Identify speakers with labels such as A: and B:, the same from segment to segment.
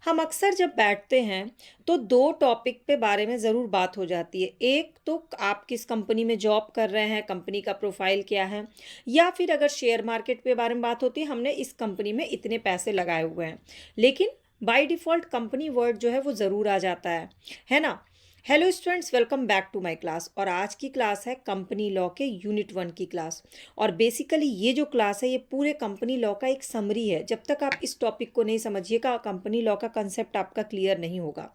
A: हम अक्सर जब बैठते हैं तो दो टॉपिक पे बारे में ज़रूर बात हो जाती है। एक तो आप किस कंपनी में जॉब कर रहे हैं, कंपनी का प्रोफाइल क्या है, या फिर अगर शेयर मार्केट के बारे में बात होती है, हमने इस कंपनी में इतने पैसे लगाए हुए हैं। लेकिन बाय डिफ़ॉल्ट कंपनी वर्ड जो है वो ज़रूर आ जाता है ना? Hello students, welcome back to my class. और आज की क्लास है कंपनी लॉ के यूनिट 1 की क्लास। और बेसिकली ये जो क्लास है ये पूरे कंपनी लॉ का एक समरी है। जब तक आप इस टॉपिक को नहीं समझिएगा, कंपनी लॉ का कंसेप्ट आपका क्लियर नहीं होगा।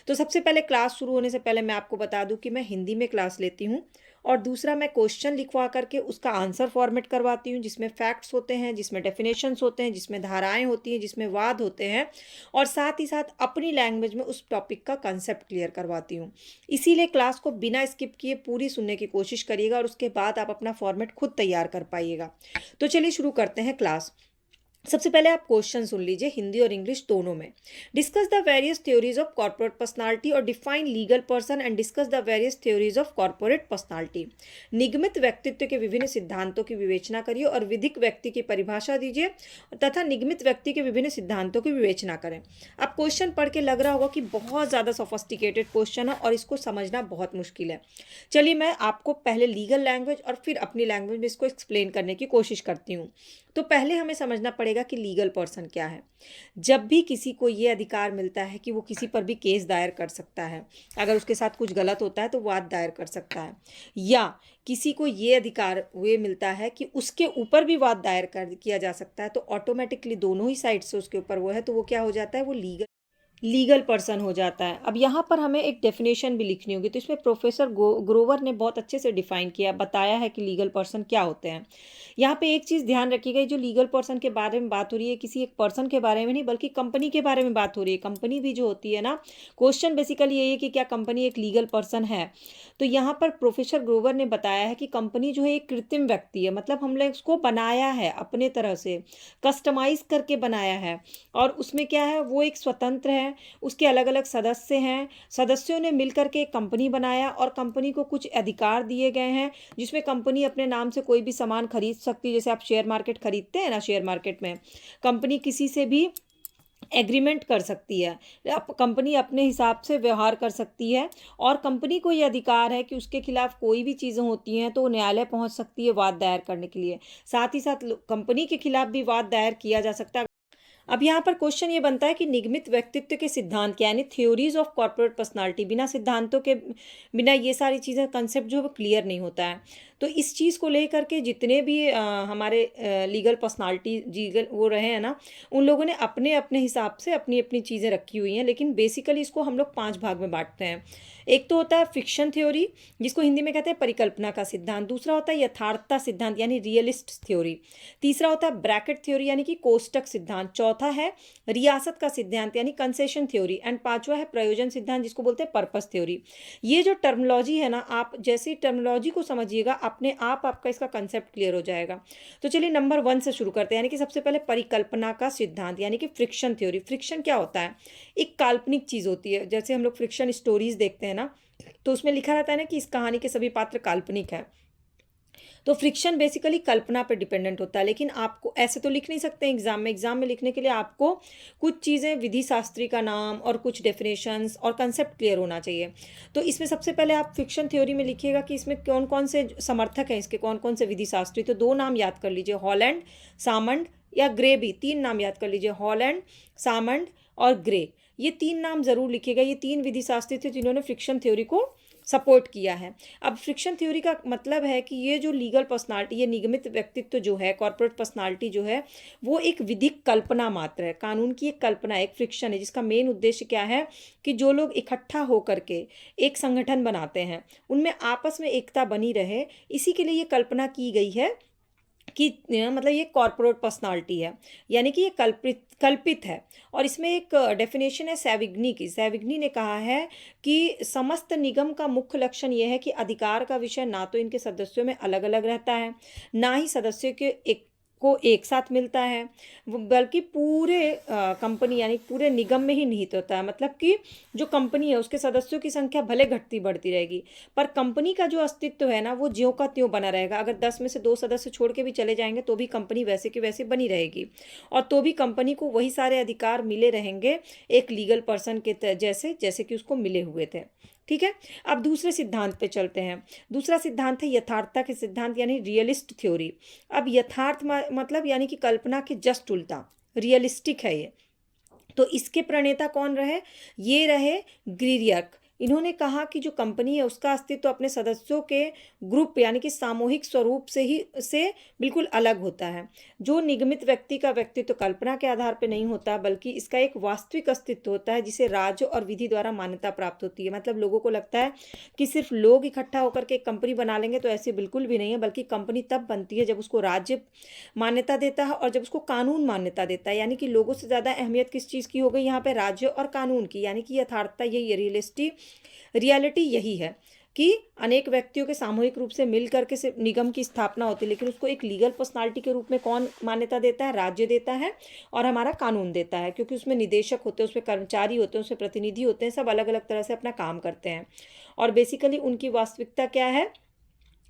A: तो सबसे पहले क्लास शुरू होने से पहले मैं आपको बता दूं कि मैं हिंदी में क्लास लेती हूँ, और दूसरा मैं क्वेश्चन लिखवा करके उसका आंसर फॉर्मेट करवाती हूँ, जिसमें फैक्ट्स होते हैं, जिसमें डेफिनेशंस होते हैं, जिसमें धाराएं होती हैं, जिसमें वाद होते हैं, और साथ ही साथ अपनी लैंग्वेज में उस टॉपिक का कंसेप्ट क्लियर करवाती हूँ। इसीलिए क्लास को बिना स्किप किए पूरी सुनने की कोशिश करिएगा, और उसके बाद आप अपना फॉर्मेट खुद तैयार कर पाइएगा। तो चलिए शुरू करते हैं क्लास। सबसे पहले आप क्वेश्चन सुन लीजिए, हिंदी और इंग्लिश दोनों में। Discuss the various theories of corporate personality और define legal person and discuss the various theories of corporate personality. निगमित व्यक्तित्व के विभिन्न सिद्धांतों की विवेचना करिए और विधिक व्यक्ति की परिभाषा दीजिए, तथा निगमित व्यक्ति के विभिन्न सिद्धांतों की विवेचना करें। अब क्वेश्चन पढ़ के लग रहा होगा कि बहुत ज़्यादा सोफिस्टिकेटेड क्वेश्चन है और इसको समझना बहुत मुश्किल है। चलिए मैं आपको पहले लीगल लैंग्वेज और फिर अपनी लैंग्वेज में इसको एक्सप्लेन करने की कोशिश करती हूँ। तो पहले हमें समझना पड़ेगा कि लीगल पर्सन क्या है। जब भी किसी को ये अधिकार मिलता है कि वो किसी पर भी केस दायर कर सकता है, अगर उसके साथ कुछ गलत होता है तो वाद दायर कर सकता है, या किसी को ये अधिकार ये मिलता है कि उसके ऊपर भी वाद दायर कर किया जा सकता है, तो ऑटोमेटिकली दोनों ही साइड से उसके ऊपर वो है, तो वो क्या हो जाता है, वो लीगल पर्सन हो जाता है। अब यहाँ पर हमें एक डेफिनेशन भी लिखनी होगी, तो इसमें प्रोफेसर ग्रोवर ने बहुत अच्छे से डिफाइन किया, बताया है कि लीगल पर्सन क्या होते हैं। यहाँ पे एक चीज़ ध्यान रखिएगा, जो लीगल पर्सन के बारे में बात हो रही है, किसी एक पर्सन के बारे में नहीं बल्कि कंपनी के बारे में बात हो रही है। कंपनी भी जो होती है ना, क्वेश्चन बेसिकली यही है कि क्या कंपनी एक लीगल पर्सन है। तो यहाँ पर प्रोफेसर ग्रोवर ने बताया है कि कंपनी जो है एक कृत्रिम व्यक्ति है, मतलब हमने उसको बनाया है अपने तरह से, कस्टमाइज करके बनाया है, और उसमें क्या है, वो एक स्वतंत्र है। उसके अलग अलग सदस्य हैं, सदस्यों ने मिलकर के एक कंपनी बनाया और कंपनी को कुछ अधिकार दिए गए हैं, जिसमें कंपनी अपने नाम से कोई भी सामान खरीद सकती है। जैसे आप शेयर मार्केट खरीदते हैं ना, शेयर मार्केट में कंपनी किसी से भी एग्रीमेंट कर सकती है, कंपनी अपने हिसाब से व्यवहार कर सकती है, और कंपनी को ये अधिकार है कि उसके खिलाफ कोई भी चीज़ें होती हैं तो न्यायालय पहुंच सकती है वाद दायर करने के लिए। साथ ही साथ कंपनी के खिलाफ भी वाद दायर किया जा सकता है। अब यहाँ पर क्वेश्चन ये बनता है कि निगमित व्यक्तित्व के सिद्धांत क्या, यानी थ्योरीज ऑफ कॉर्पोरेट पर्सनालिटी, बिना सिद्धांतों के, बिना ये सारी चीज़ें, कंसेप्ट जो है वो क्लियर नहीं होता है। तो इस चीज़ को लेकर के जितने भी हमारे लीगल पर्सनालिटी लीगल वो रहे हैं ना, उन लोगों ने अपने अपने हिसाब से अपनी अपनी चीज़ें रखी हुई हैं, लेकिन बेसिकली इसको हम लोग 5 भाग में बांटते हैं। एक तो होता है फिक्शन थ्योरी, जिसको हिंदी में कहते हैं परिकल्पना का सिद्धांत। दूसरा होता है यथार्थता सिद्धांत, यानी रियलिस्ट थ्योरी। तीसरा होता है ब्रैकेट थ्योरी, यानी कि कोष्टक सिद्धांत। चौथा है रियासत का सिद्धांत, यानी कंसेशन थ्योरी। एंड पांचवा है प्रयोजन सिद्धांत, जिसको बोलते हैं पर्पस थ्योरी। ये जो टर्मिनोलॉजी है ना, आप जैसे टर्मिनोलॉजी को समझिएगा, अपने आप आपका इसका कंसेप्ट क्लियर हो जाएगा। तो चलिए नंबर 1 से शुरू करते हैं, यानी कि सबसे पहले परिकल्पना का सिद्धांत, यानी कि फ्रिक्शन थ्योरी। फ्रिक्शन क्या होता है, एक काल्पनिक चीज होती है। जैसे हम लोग फ्रिक्शन स्टोरीज देखते हैं ना, तो उसमें लिखा रहता है ना कि इस कहानी के सभी पात्र काल्पनिक है। तो फ्रिक्शन बेसिकली कल्पना पर डिपेंडेंट होता है, लेकिन आपको ऐसे तो लिख नहीं सकते एग्जाम में लिखने के लिए आपको कुछ चीज़ें, विधि शास्त्री का नाम और कुछ डेफिनेशंस और कंसेप्ट क्लियर होना चाहिए। तो इसमें सबसे पहले आप फिक्शन थ्योरी में लिखिएगा कि इसमें कौन कौन से समर्थक हैं, इसके कौन कौन से विधि शास्त्री। तो 2 नाम याद कर लीजिए, हॉलैंड, सामंड या ग्रे। भी 3 नाम याद कर लीजिए, हॉलैंड, सामंड और ग्रे। ये 3 नाम जरूर लिखिएगा। ये 3 विधि शास्त्री थे जिन्होंने फ्रिक्शन थ्योरी को सपोर्ट किया है। अब फ्रिक्शन थ्योरी का मतलब है कि ये जो लीगल पर्सनालिटी, ये निगमित व्यक्तित्व जो है, कॉर्पोरेट पर्सनालिटी जो है, वो एक विधिक कल्पना मात्र है, कानून की एक कल्पना, एक फ्रिक्शन है, जिसका मेन उद्देश्य क्या है कि जो लोग इकट्ठा होकर के एक संगठन बनाते हैं, उनमें आपस में एकता बनी रहे, इसी के लिए ये कल्पना की गई है कि मतलब ये कॉर्पोरेट पर्सनालिटी है, यानी कि ये कल्पित है। और इसमें एक डेफिनेशन है सैविग्नी की। सैविग्नी ने कहा है कि समस्त निगम का मुख्य लक्षण यह है कि अधिकार का विषय ना तो इनके सदस्यों में अलग अलग रहता है, ना ही सदस्यों के एक को एक साथ मिलता है, बल्कि पूरे कंपनी यानी पूरे निगम में ही निहित होता है। मतलब कि जो कंपनी है उसके सदस्यों की संख्या भले घटती बढ़ती रहेगी, पर कंपनी का जो अस्तित्व है ना वो ज्यों का त्यों बना रहेगा। अगर 10 में से 2 सदस्य छोड़ के भी चले जाएंगे तो भी कंपनी वैसे की वैसे बनी रहेगी, और तो भी कंपनी को वही सारे अधिकार मिले रहेंगे एक लीगल पर्सन के जैसे जैसे कि उसको मिले हुए थे। ठीक है, अब दूसरे सिद्धांत पे चलते हैं। दूसरा सिद्धांत है यथार्थता के सिद्धांत यानी रियलिस्ट थ्योरी। अब यथार्थ मतलब यानी कि कल्पना के जस्ट उल्टा रियलिस्टिक है ये। तो इसके प्रणेता कौन रहे? ये रहे ग्रीरियर्क। इन्होंने कहा कि जो कंपनी है उसका अस्तित्व अपने सदस्यों के ग्रुप यानी कि सामूहिक स्वरूप से बिल्कुल अलग होता है। जो निगमित व्यक्ति का व्यक्तित्व कल्पना के आधार पर नहीं होता, बल्कि इसका एक वास्तविक अस्तित्व होता है जिसे राज्य और विधि द्वारा मान्यता प्राप्त होती है। मतलब लोगों को लगता है कि सिर्फ लोग इकट्ठा होकर के एक कंपनी बना लेंगे, तो ऐसे बिल्कुल भी नहीं है, बल्कि कंपनी तब बनती है जब उसको राज्य मान्यता देता है और जब उसको कानून मान्यता देता है। यानी कि लोगों से ज़्यादा अहमियत किस चीज़ की हो गई यहाँ पे? राज्य और कानून की। यानी कि यथार्थता यही है, रियलिटी यही है कि अनेक व्यक्तियों के सामूहिक रूप से मिल करके से निगम की स्थापना होती है, लेकिन उसको एक लीगल पर्सनालिटी के रूप में कौन मान्यता देता है? राज्य देता है और हमारा कानून देता है, क्योंकि उसमें निदेशक होते हैं, उसमें कर्मचारी होते हैं, उसमें प्रतिनिधि होते हैं, सब अलग अलग तरह से अपना काम करते हैं। और बेसिकली उनकी वास्तविकता क्या है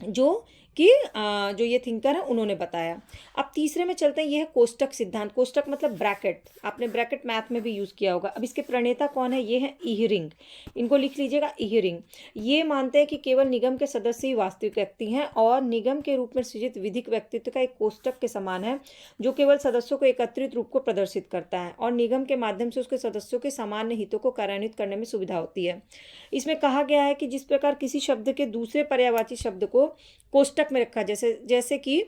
A: जो कि जो ये थिंकर है उन्होंने बताया। अब तीसरे में चलते हैं, ये है कोष्टक सिद्धांत। कोष्टक मतलब ब्रैकेट, आपने ब्रैकेट मैथ में भी यूज़ किया होगा। अब इसके प्रणेता कौन है? ये है इहरिंग। इनको लिख लीजिएगा, इहरिंग। ये मानते हैं कि केवल निगम के सदस्य ही वास्तविक व्यक्ति हैं और निगम के रूप में सृजित विधिक व्यक्तित्व का एक कोष्टक के समान है जो केवल सदस्यों को एकत्रित रूप को प्रदर्शित करता है और निगम के माध्यम से उसके सदस्यों के सामान्य हितों को कार्यान्वित करने में सुविधा होती है। इसमें कहा गया है कि जिस प्रकार किसी शब्द के दूसरे पर्यायवाची शब्द को कोष्टक में रखा, जैसे कि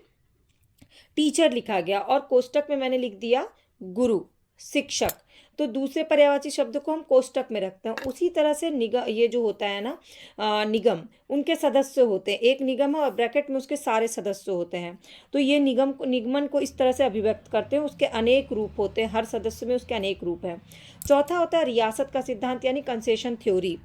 A: टीचर लिखा गया और कोष्टक में मैंने लिख दिया गुरु, शिक्षक, तो दूसरे पर्यायवाची शब्द को हम कोष्टक में रखते हैं। उसी तरह से निगम, ये जो होता है ना निगम, उनके सदस्य होते हैं। एक निगम है और ब्रैकेट में उसके सारे सदस्य होते हैं। तो ये निगमन को इस तरह से अभिव्यक्त करते हैं। उसके अनेक रूप होते हैं, हर सदस्य में उसके अनेक रूप हैं। चौथा होता है रियासत का सिद्धांत यानी कंसेशन थ्योरी।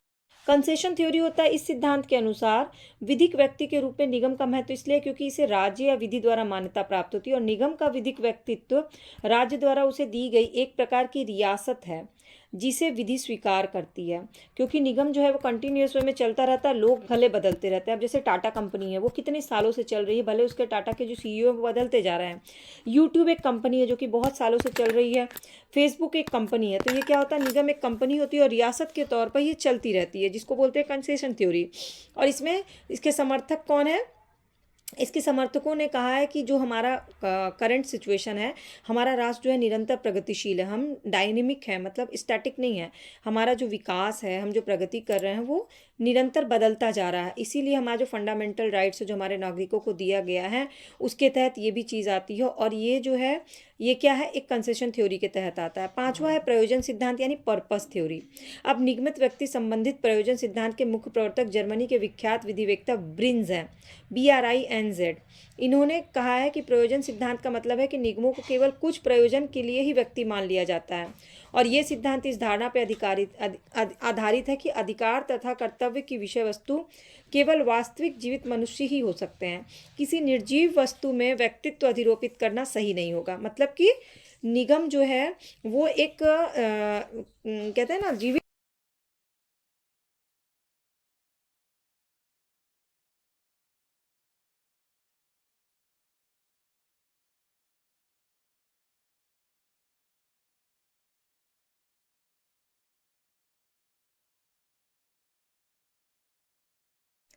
A: कंसेशन थ्योरी होता है इस सिद्धांत के अनुसार विधिक व्यक्ति के रूप में निगम का महत्व इसलिए क्योंकि इसे राज्य या विधि द्वारा मान्यता प्राप्त होती है और निगम का विधिक व्यक्तित्व राज्य द्वारा उसे दी गई एक प्रकार की रियासत है जिसे विधि स्वीकार करती है। क्योंकि निगम जो है वो कंटिन्यूअस वे में चलता रहता है, लोग भले बदलते रहते हैं। अब जैसे टाटा कंपनी है, वो कितने सालों से चल रही है, भले उसके टाटा के जो सीईओ है वो बदलते जा रहे हैं। यूट्यूब एक कंपनी है जो कि बहुत सालों से चल रही है। फेसबुक एक कंपनी है। तो ये क्या होता है? निगम एक कंपनी होती है और रियासत के तौर पर ये चलती रहती है, जिसको बोलते हैं कंसेशन थ्योरी। और इसमें इसके समर्थक कौन है? इसके समर्थकों ने कहा है कि जो हमारा करंट सिचुएशन है, हमारा राष्ट्र जो है निरंतर प्रगतिशील है, हम डायनेमिक है, मतलब स्टैटिक नहीं है। हमारा जो विकास है, हम जो प्रगति कर रहे हैं वो निरंतर बदलता जा रहा है। इसीलिए हमारा जो फंडामेंटल राइट्स जो हमारे नागरिकों को दिया गया है उसके तहत ये भी चीज़ आती है। और ये जो है ये क्या है? एक कंसेशन थ्योरी के तहत आता है। पांचवा है प्रयोजन सिद्धांत यानी पर्पस थ्योरी। अब निगमित व्यक्ति संबंधित प्रयोजन सिद्धांत के मुख्य प्रवर्तक जर्मनी के विख्यात विधिवेत्ता ब्रिन्ज हैं, BRINZ। इन्होंने कहा है कि प्रयोजन सिद्धांत का मतलब है कि निगमों को केवल कुछ प्रयोजन के लिए ही व्यक्ति मान लिया जाता है और ये सिद्धांत इस धारणा पर आधारित है कि अधिकार तथा कर्तव्य की विषय वस्तु केवल वास्तविक जीवित मनुष्य ही हो सकते हैं। किसी निर्जीव वस्तु में व्यक्तित्व अधिरोपित करना सही नहीं होगा। मतलब कि निगम जो है वो एक कहते हैं ना जीवित।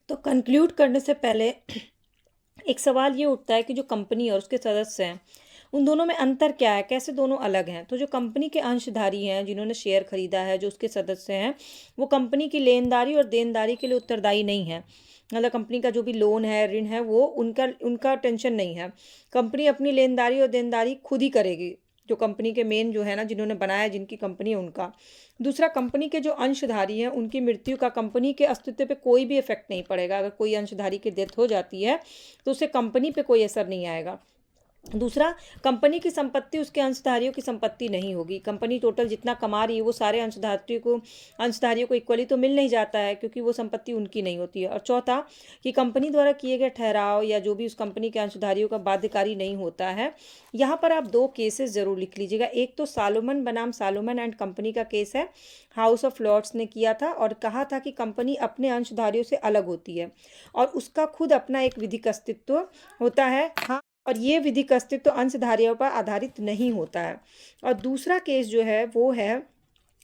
A: तो कंक्लूड करने से पहले एक सवाल ये उठता है कि जो कंपनी और उसके सदस्य हैं उन दोनों में अंतर क्या है, कैसे दोनों अलग हैं? तो जो कंपनी के अंशधारी हैं, जिन्होंने शेयर खरीदा है, जो उसके सदस्य हैं, वो कंपनी की लेनदारी और देनदारी के लिए उत्तरदायी नहीं है। मतलब कंपनी का जो भी लोन है, ऋण है, वो उनका उनका टेंशन नहीं है। कंपनी अपनी लेनदारी और देनदारी खुद ही करेगी, जो कंपनी के मेन जो है ना, जिन्होंने बनाया, जिनकी कंपनी है उनका। दूसरा, कंपनी के जो अंशधारी हैं उनकी मृत्यु का कंपनी के अस्तित्व पे कोई भी इफेक्ट नहीं पड़ेगा। अगर कोई अंशधारी की डेथ हो जाती है तो उससे कंपनी पे कोई असर नहीं आएगा। दूसरा, कंपनी की संपत्ति उसके अंशधारियों की संपत्ति नहीं होगी। कंपनी टोटल जितना कमा रही है वो सारे अंशधारियों को इक्वली तो मिल नहीं जाता है, क्योंकि वो संपत्ति उनकी नहीं होती है। और चौथा, कि कंपनी द्वारा किए गए ठहराव या जो भी उस कंपनी के अंशधारियों का बाध्यकारी नहीं होता है। यहाँ पर आप दो केसेस जरूर लिख लीजिएगा। एक तो सालोमन बनाम सालोमन एंड कंपनी का केस है, हाउस ऑफ लॉर्ड्स ने किया था और कहा था कि कंपनी अपने अंशधारियों से अलग होती है और उसका खुद अपना एक विधिक अस्तित्व होता है। हाँ, और ये विधिक अस्तित्व अंशधारियों पर आधारित नहीं होता है। और दूसरा केस जो है वो है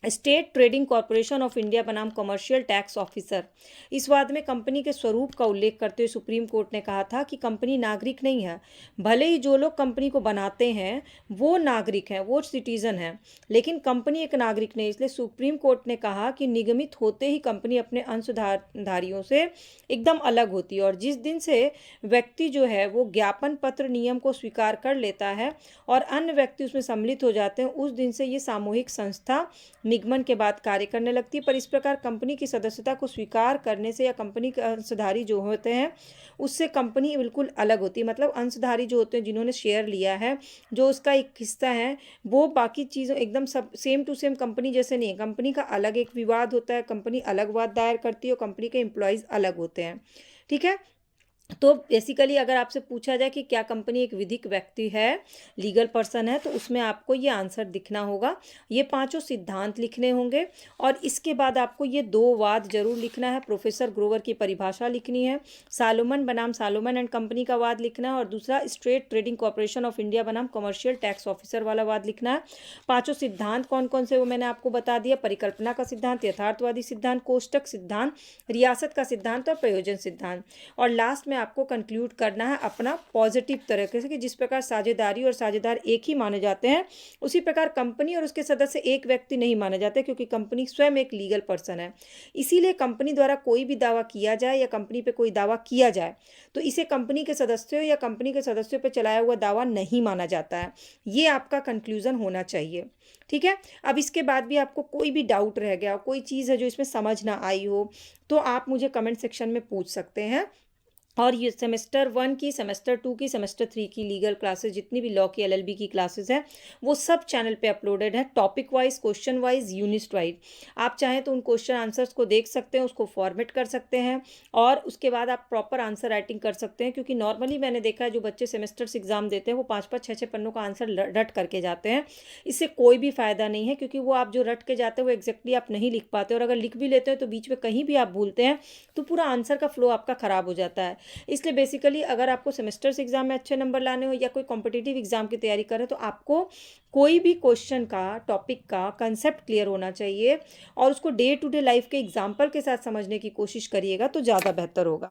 A: state trading corporation of India बनाम कमर्शियल टैक्स ऑफिसर। इस वाद में कंपनी के स्वरूप का उल्लेख करते हुए सुप्रीम कोर्ट ने कहा था कि कंपनी नागरिक नहीं है। भले ही जो लोग कंपनी को बनाते हैं वो नागरिक हैं, वो सिटीजन हैं, लेकिन कंपनी एक नागरिक नहीं। इसलिए सुप्रीम कोर्ट ने कहा कि निगमित होते ही कंपनी अपने अंशधारियों से एकदम अलग होती है और जिस दिन से व्यक्ति जो है वो ज्ञापन पत्र नियम को स्वीकार कर लेता है और अन्य व्यक्ति उसमें सम्मिलित हो जाते हैं, उस दिन से ये सामूहिक संस्था निगमन के बाद कार्य करने लगती है। पर इस प्रकार कंपनी की सदस्यता को स्वीकार करने से या कंपनी के अंशधारी जो होते हैं उससे कंपनी बिल्कुल अलग होती है। मतलब अंशधारी जो होते हैं जिन्होंने शेयर लिया है, जो उसका एक हिस्सा है, वो बाकी चीज़ों एकदम सब सेम टू सेम कंपनी जैसे नहीं है। कंपनी का अलग एक विवाद होता है, कंपनी अलग वाद दायर करती है और कंपनी के एम्प्लॉयज़ अलग होते हैं। ठीक है। तो बेसिकली अगर आपसे पूछा जाए कि क्या कंपनी एक विधिक व्यक्ति है, लीगल पर्सन है, तो उसमें आपको ये आंसर दिखना होगा। ये पांचों सिद्धांत लिखने होंगे और इसके बाद आपको ये दो वाद जरूर लिखना है। प्रोफेसर ग्रोवर की परिभाषा लिखनी है, सालोमन बनाम सालोमन एंड कंपनी का वाद लिखना है और दूसरा state trading corporation of India बनाम कमर्शियल टैक्स ऑफिसर वाला वाद लिखना है। पांचों सिद्धांत कौन कौन से वो मैंने आपको बता दिया। परिकल्पना का सिद्धांत, यथार्थवादी सिद्धांत, कोष्टक सिद्धांत, रियासत का सिद्धांत और प्रयोजन सिद्धांत। और लास्ट में आपको कंक्लूड करना है अपना पॉजिटिव तरीके से कि जिस प्रकार साझेदारी और साझेदार एक ही माने जाते हैं, उसी प्रकार कंपनी और उसके सदस्य एक व्यक्ति नहीं माने जाते, क्योंकि कंपनी स्वयं एक लीगल पर्सन है। इसीलिए कंपनी द्वारा कोई भी दावा किया जाए या कंपनी पे कोई दावा किया जाए तो इसे कंपनी के सदस्यों या कंपनी के सदस्यों पर चलाया हुआ दावा नहीं माना जाता है। ये आपका कंक्लूजन होना चाहिए। ठीक है। अब इसके बाद भी आपको कोई भी डाउट रह गया, कोई चीज़ है जो इसमें समझ ना आई हो, तो आप मुझे कमेंट सेक्शन में पूछ सकते हैं। और ये सेमेस्टर 1 की, सेमेस्टर 2 की, सेमेस्टर 3 की लीगल क्लासेस, जितनी भी लॉ की एलएलबी की क्लासेस हैं, वो सब चैनल पे अपलोडेड है, topic wise, question wise, unit wise. आप चाहें तो उन क्वेश्चन आंसर्स को देख सकते हैं, उसको फॉर्मेट कर सकते हैं और उसके बाद आप प्रॉपर आंसर राइटिंग कर सकते हैं। क्योंकि नॉर्मली मैंने देखा है जो बच्चे सेमेस्टर्स एग्जाम देते हैं वो 5-5, 6-6 पन्नों का आंसर रट करके जाते हैं। इससे कोई भी फायदा नहीं है, क्योंकि वो आप जो रट के जाते हैं वो एग्जैक्टली आप नहीं लिख पाते, और अगर लिख भी लेते हैं तो बीच में कहीं भी आप भूलते हैं तो पूरा आंसर का फ्लो आपका खराब हो जाता है। इसलिए बेसिकली अगर आपको सेमेस्टर्स एग्जाम में अच्छे नंबर लाने हो या कोई कॉम्पिटिटिव एग्जाम की तैयारी करें, तो आपको कोई भी क्वेश्चन का, टॉपिक का कंसेप्ट क्लियर होना चाहिए और उसको डे टू डे लाइफ के एग्जाम्पल के साथ समझने की कोशिश करिएगा तो ज़्यादा बेहतर होगा।